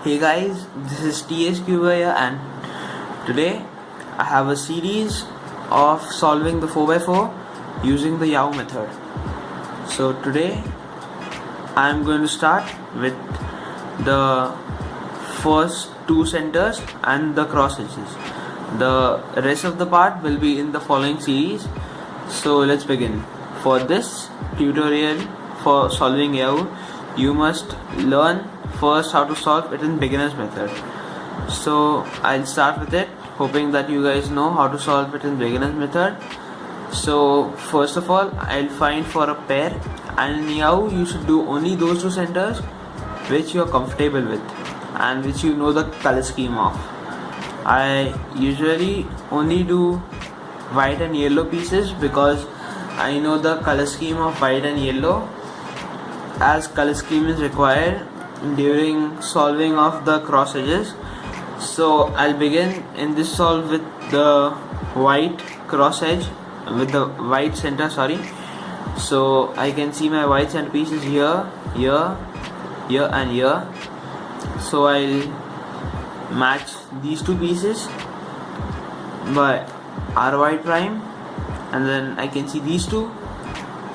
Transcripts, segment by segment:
Hey guys, this is TSQ here, and today I have a series of solving the 4x4 using the Yao method. So today I am going to start with the first two centers and the cross edges. The rest of the part will be in the following series. So let's begin. For this tutorial for solving Yao, you must learn first how to solve it in beginner's method. So I'll start with it, hoping that you guys know how to solve it in beginner's method. So first of all, I'll find for a pair, and in Yao you should do only those two centers which you are comfortable with and which you know the color scheme of. I usually only do white and yellow pieces because I know the color scheme of white and yellow, as color scheme is required during solving of the cross edges. So I'll begin in this solve with the white cross edge, with the white center, so I can see my white center pieces here, here, here and here. So I'll match these two pieces by RY prime, and then I can see these two.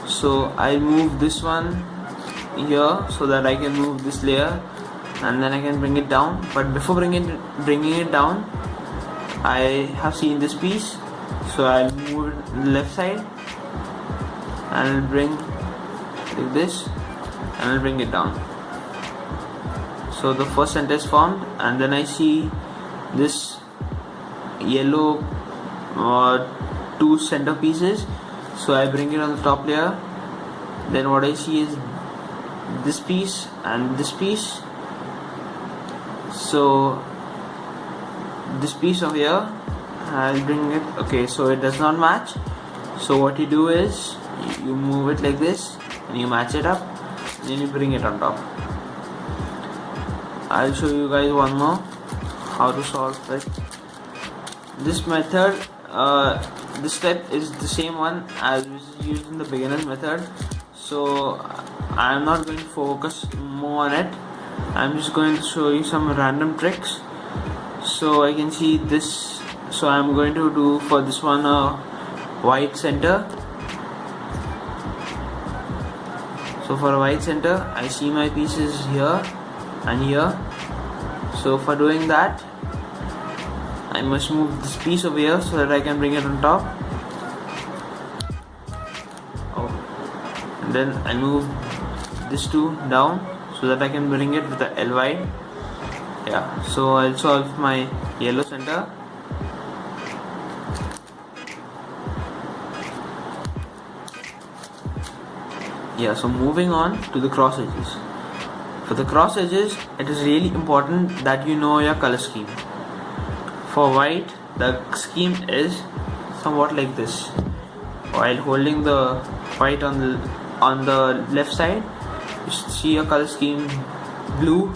So I'll move this one here so that I can move this layer, and then I can bring it down. But before bringing it down, I have seen this piece, so I'll move it to the left side and I'll bring like this and I'll bring it down. So the first center is formed, and then I see this yellow two center pieces, so I bring it on the top layer. Then what I see is this piece and this piece. So this piece over here, I'll bring it. Okay, so it does not match. So what you do is you move it like this and you match it up, and then you bring it on top. I'll show you guys one more how to solve it. This method, this step is the same one as was used in the beginner's method, so I'm not going to focus more on it. I'm just going to show you some random tricks. So I can see this, so I'm going to do for this one a white center. So for a white center, I see my pieces here and here. So for doing that, I must move this piece over here so that I can bring it on top. And then I move this two down so that I can bring it with the L wide. Yeah, so I'll solve my yellow center. Yeah, so moving on to the cross edges. For the cross edges, it is really important that you know your color scheme. For white, the scheme is somewhat like this. While holding the white on the left side, you see your color scheme: blue,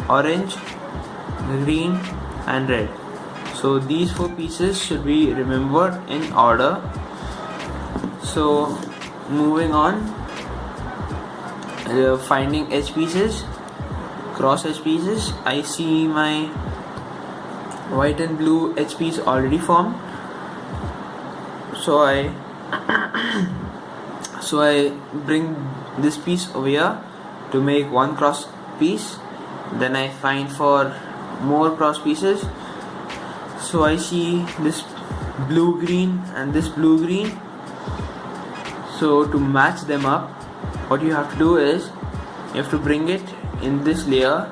orange, green and red. So these four pieces should be remembered in order. So moving on, finding edge pieces, cross edge pieces. I see my white and blue edge piece already formed, so I bring this piece over here to make one cross piece. Then I find for more cross pieces, so I see this blue green and this blue green. So to match them up, what you have to do is you have to bring it in this layer,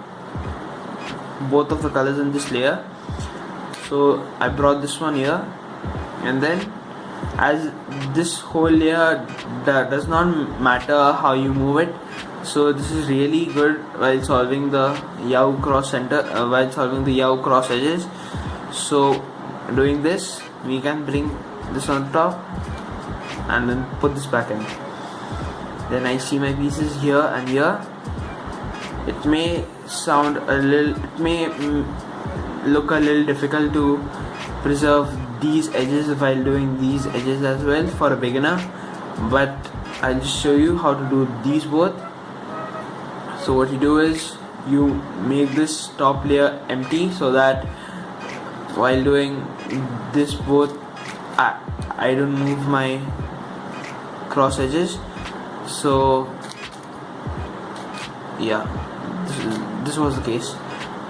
both of the colors in this layer. So I brought this one here, and then as this whole layer does not matter how you move it, so this is really good while solving the Yao cross center, while solving the Yao cross edges. So doing this, we can bring this on top and then put this back in. Then I see my pieces here and here. It may sound it may look a little difficult to preserve these edges while doing these edges as well for a beginner, but I'll just show you how to do these both. So what you do is you make this top layer empty, so that while doing this both I don't move my cross edges. So yeah, this was the case.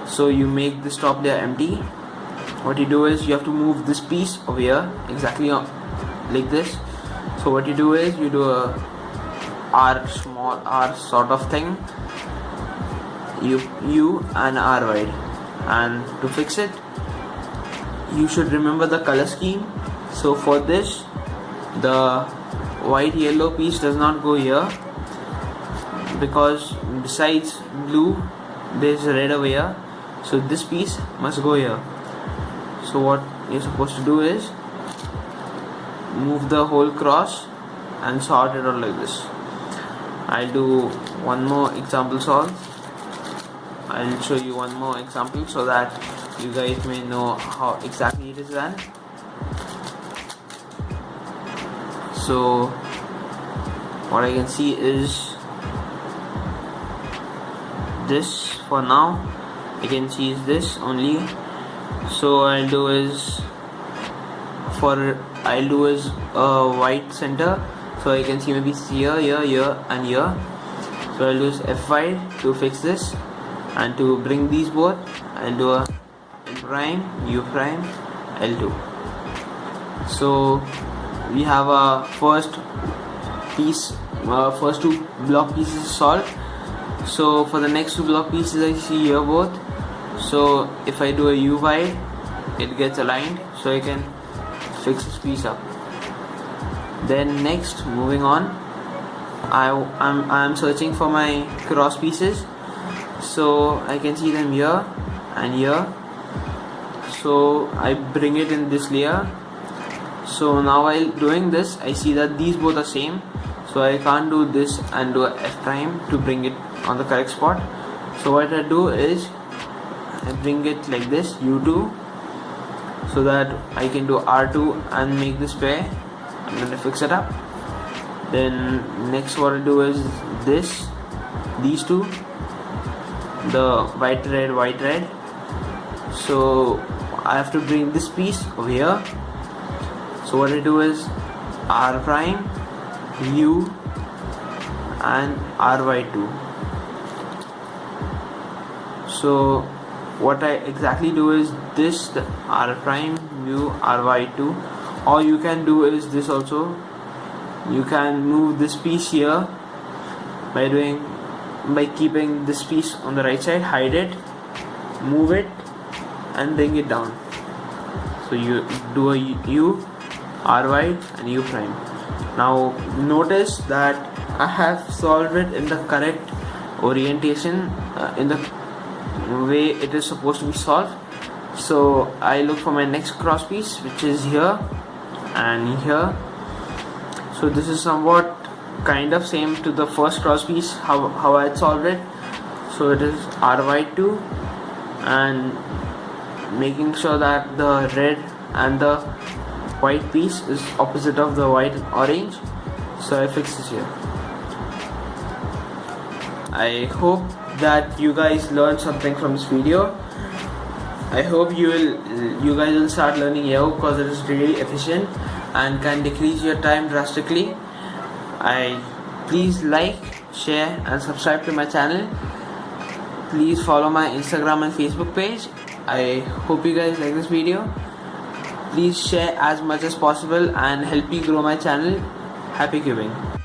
So you make this top layer empty. What you do is you have to move this piece over here exactly like this. So what you do is you do a small r sort of thing, u and r wide, and to fix it you should remember the color scheme. So for this, the white yellow piece does not go here, because besides blue there's red over here, so this piece must go here. So what you're supposed to do is move the whole cross and sort it out like this. I'll do one more example solve. I'll show you one more example so that you guys may know how exactly it is done. So what I can see is this. For now I can see is this only. So I'll do is a white center, so I can see maybe here, here and here. So I'll use F5 to fix this, and to bring these both I'll do a L prime, U prime, L2. So we have a first two block pieces solved. So for the next two block pieces I see here both. So if I do a U wide, it gets aligned, so I can fix this piece up. Then next, moving on, I'm searching for my cross pieces. So I can see them here and here. So I bring it in this layer. So now while doing this, I see that these both are same, so I can't do this and do a F prime to bring it on the correct spot. So what I do is I bring it like this, U2, so that I can do R2 and make this pair. I'm going to fix it up. Then next what I do is these two, the white red. So I have to bring this piece over here. So what I do is R prime, U and RY2. So what I exactly do is this, the R prime, U, RY2, or you can do is this also. You can move this piece here by keeping this piece on the right side, hide it, move it and bring it down. So you do a U, RY and U prime. Now notice that I have solved it in the correct orientation, in the way it is supposed to be solved. So I look for my next cross piece, which is here and here. So this is somewhat kind of same to the first cross piece, how I had solved it. So it is RY2 and making sure that the red and the white piece is opposite of the white and orange. So I fix this here. I hope that you guys learned something from this video. I hope you guys will start learning Yahoo, because it is really efficient and can decrease your time drastically. Please like, share and subscribe to my channel. Please follow my Instagram and Facebook page. I hope you guys like this video. Please share as much as possible and help me grow my channel. Happy cubing.